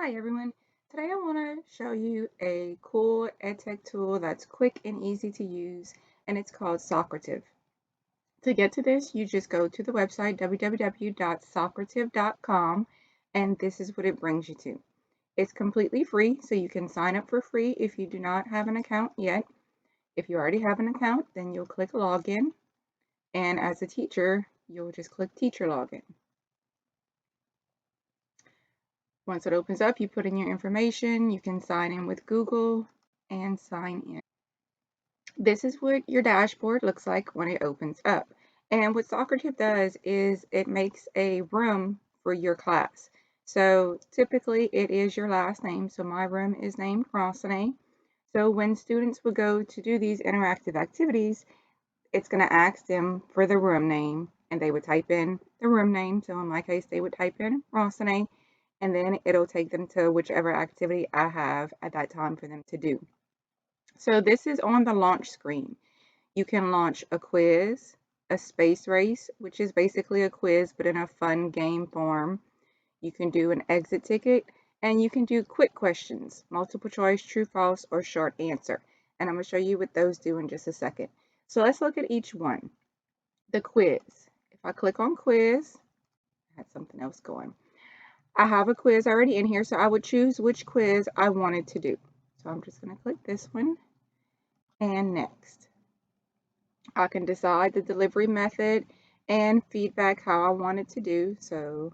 Hi everyone. Today I want to show you a cool EdTech tool that's quick and easy to use, and it's called Socrative. To get to this, you just go to the website www.socrative.com, and this is what it brings you to. It's completely free, so you can sign up for free if you do not have an account yet. If you already have an account, then you'll click Login, and as a teacher, you'll just click Teacher Login. Once it opens up, you put in your information, you can sign in with Google and sign in. This is what your dashboard looks like when it opens up. And what Socrative does is it makes a room for your class. So typically it is your last name. So my room is named Rossine. So when students would go to do these interactive activities, it's going to ask them for the room name and they would type in the room name. So in my case, they would type in Rossine and then it'll take them to whichever activity I have at that time for them to do. So this is on the launch screen. You can launch a quiz, a space race, which is basically a quiz but in a fun game form. You can do an exit ticket, and you can do quick questions, multiple choice, true, false, or short answer. And I'm going to show you what those do in just a second. So let's look at each one. The quiz. If I click on quiz, I had something else going. I have a quiz already in here, so I would choose which quiz I wanted to do. So I'm just going to click this one and next. I can decide the delivery method and feedback how I want it to do. So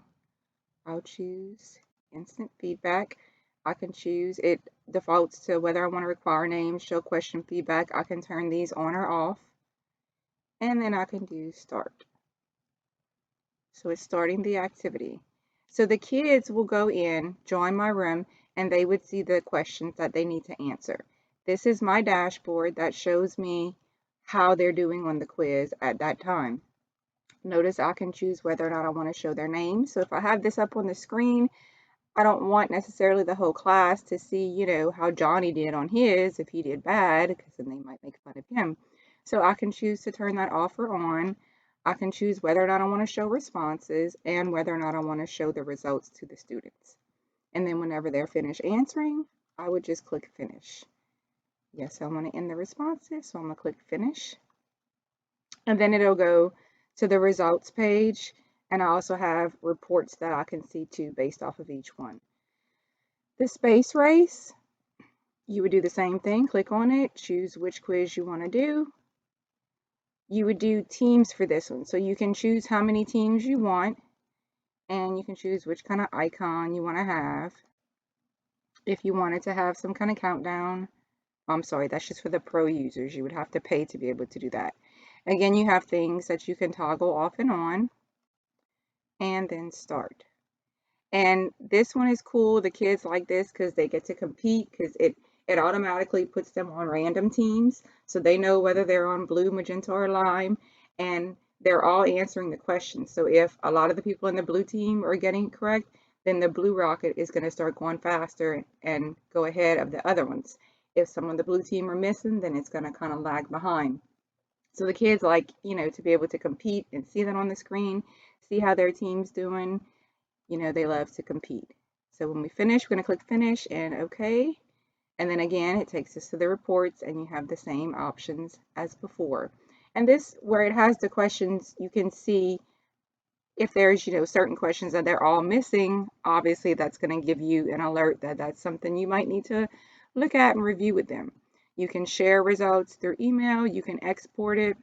I'll choose instant feedback. I can choose it defaults to whether I want to require names, show question feedback. I can turn these on or off. And then I can do start. So it's starting the activity. So the kids will go in, join my room, and they would see the questions that they need to answer. This is my dashboard that shows me how they're doing on the quiz at that time. Notice I can choose whether or not I want to show their name. So if I have this up on the screen, I don't want necessarily the whole class to see, how Johnny did on his if he did bad, because then they might make fun of him. So I can choose to turn that off or on. I can choose whether or not I want to show responses and whether or not I want to show the results to the students. And then whenever they're finished answering, I would just click finish. Yes, I want to end the responses, so I'm going to click finish. And then it'll go to the results page. And I also have reports that I can see too based off of each one. The space race, you would do the same thing. Click on it, choose which quiz you want to do. You would do teams for this one. So you can choose how many teams you want and you can choose which kind of icon you want to have. If you wanted to have some kind of countdown, I'm sorry, that's just for the pro users. You would have to pay to be able to do that. Again, you have things that you can toggle off and on and then start. And this one is cool. The kids like this because they get to compete because it automatically puts them on random teams. So they know whether they're on blue, magenta, or lime. And they're all answering the questions. So if a lot of the people in the blue team are getting it correct, then the blue rocket is going to start going faster and go ahead of the other ones. If some of the blue team are missing, then it's going to kind of lag behind. So the kids like, to be able to compete and see that on the screen, see how their team's doing. They love to compete. So when we finish, we're going to click finish and OK. And then again, it takes us to the reports and you have the same options as before. And this, where it has the questions, you can see if there's, certain questions that they're all missing, obviously that's going to give you an alert that that's something you might need to look at and review with them. You can share results through email. You can export it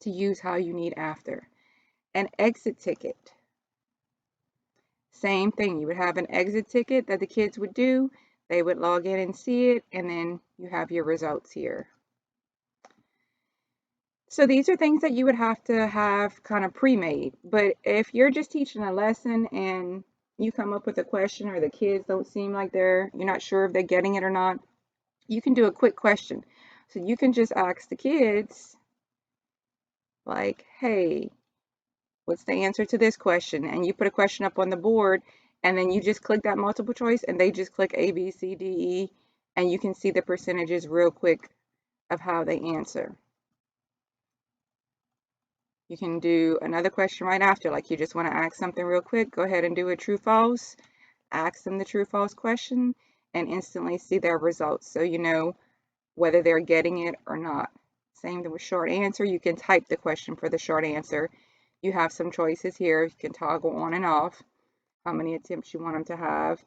to use how you need after. An exit ticket. Same thing, you would have an exit ticket that the kids would do. They would log in and see it, and then you have your results here. So these are things that you would have to have kind of pre-made. But if you're just teaching a lesson and you come up with a question or the kids don't seem like you're not sure if they're getting it or not, you can do a quick question. So you can just ask the kids like, hey, what's the answer to this question? And you put a question up on the board and then you just click that multiple choice and they just click A, B, C, D, E, and you can see the percentages real quick of how they answer. You can do another question right after, like you just want to ask something real quick, go ahead and do a true false. ask them the true-false question, and instantly see their results so you know whether they're getting it or not. Same with short answer. You can type the question for the short answer. You have some choices here. You can toggle on and off how many attempts you want them to have,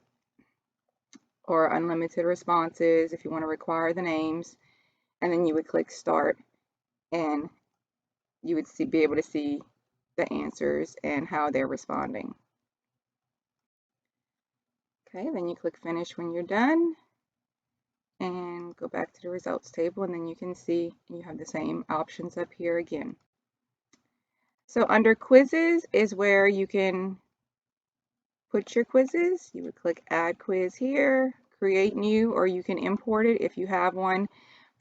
or unlimited responses if you want to require the names. And then you would click start, and you would be able to see the answers and how they're responding. Okay, then you click finish when you're done and go back to the results table, and then you can see you have the same options up here again. So under quizzes is where you can put your quizzes. You would click add quiz here, create new, or you can import it if you have one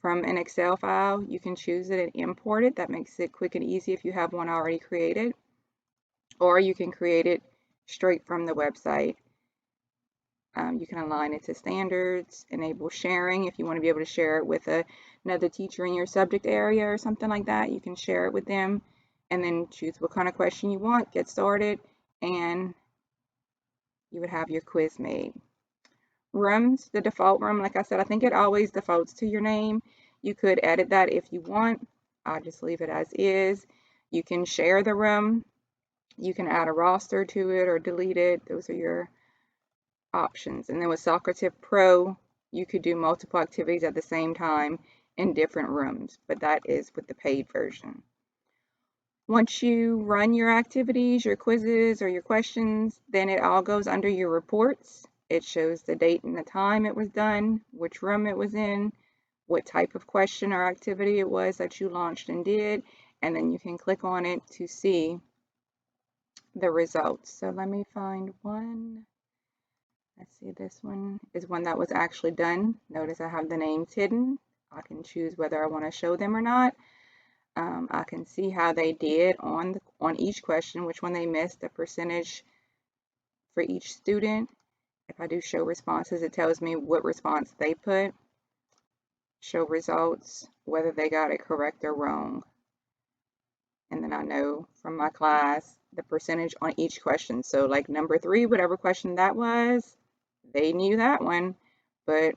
from an Excel file. You can choose it and import it. That makes it quick and easy if you have one already created. Or you can create it straight from the website. You can align it to standards, enable sharing. If you want to be able to share it with another teacher in your subject area or something like that, you can share it with them, and then choose what kind of question you want, get started, and you would have your quiz made. Rooms, the default room, like I said, I think it always defaults to your name. You could edit that if you want. I'll just leave it as is. You can share the room. You can add a roster to it or delete it. Those are your options. And then with Socrative Pro, you could do multiple activities at the same time in different rooms, but that is with the paid version. Once you run your activities, your quizzes, or your questions, then it all goes under your reports. It shows the date and the time it was done, which room it was in, what type of question or activity it was that you launched and did, and then you can click on it to see the results. So let me find one. Let's see, this one is one that was actually done. Notice I have the names hidden. I can choose whether I want to show them or not. I can see how they did on each question, which one they missed, the percentage for each student. If I do show responses, it tells me what response they put. Show results, whether they got it correct or wrong. And then I know from my class the percentage on each question. So like number 3, whatever question that was, they knew that one, but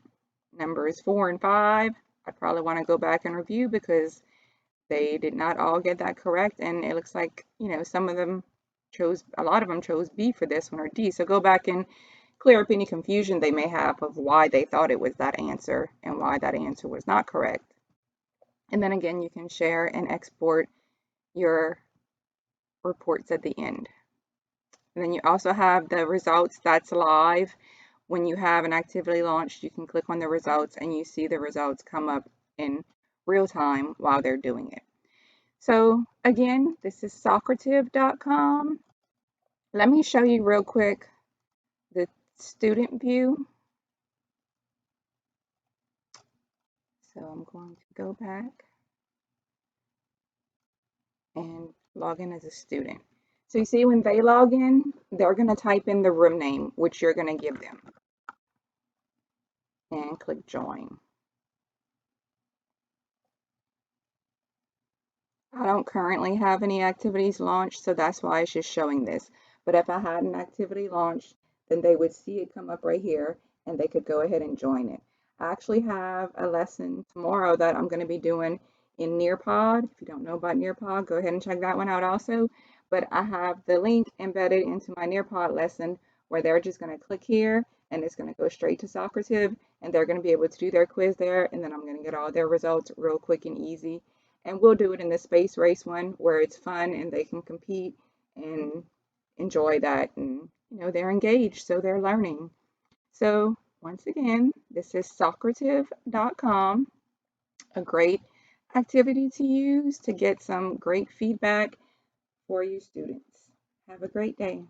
numbers 4 and 5, I probably want to go back and review because they did not all get that correct, and it looks like, you know, a lot of them chose B for this one or D. So go back and clear up any confusion they may have of why they thought it was that answer and why that answer was not correct. And then again, you can share and export your reports at the end. And then you also have the results that's live. When you have an activity launched, you can click on the results and you see the results come up in real time while they're doing it. So again, this is Socrative.com. Let me show you real quick the student view. So I'm going to go back and log in as a student. So you see when they log in, they're going to type in the room name, which you're going to give them, and click join. I don't currently have any activities launched, so that's why it's just showing this. But if I had an activity launched, then they would see it come up right here and they could go ahead and join it. I actually have a lesson tomorrow that I'm going to be doing in Nearpod. If you don't know about Nearpod, go ahead and check that one out also. But I have the link embedded into my Nearpod lesson where they're just going to click here and it's going to go straight to Socrative and they're going to be able to do their quiz there, and then I'm going to get all their results real quick and easy. And we'll do it in the space race one where it's fun and they can compete and enjoy that, and you know, they're engaged, so they're learning. So once again, this is Socrative.com, a great activity to use to get some great feedback for your students. Have a great day.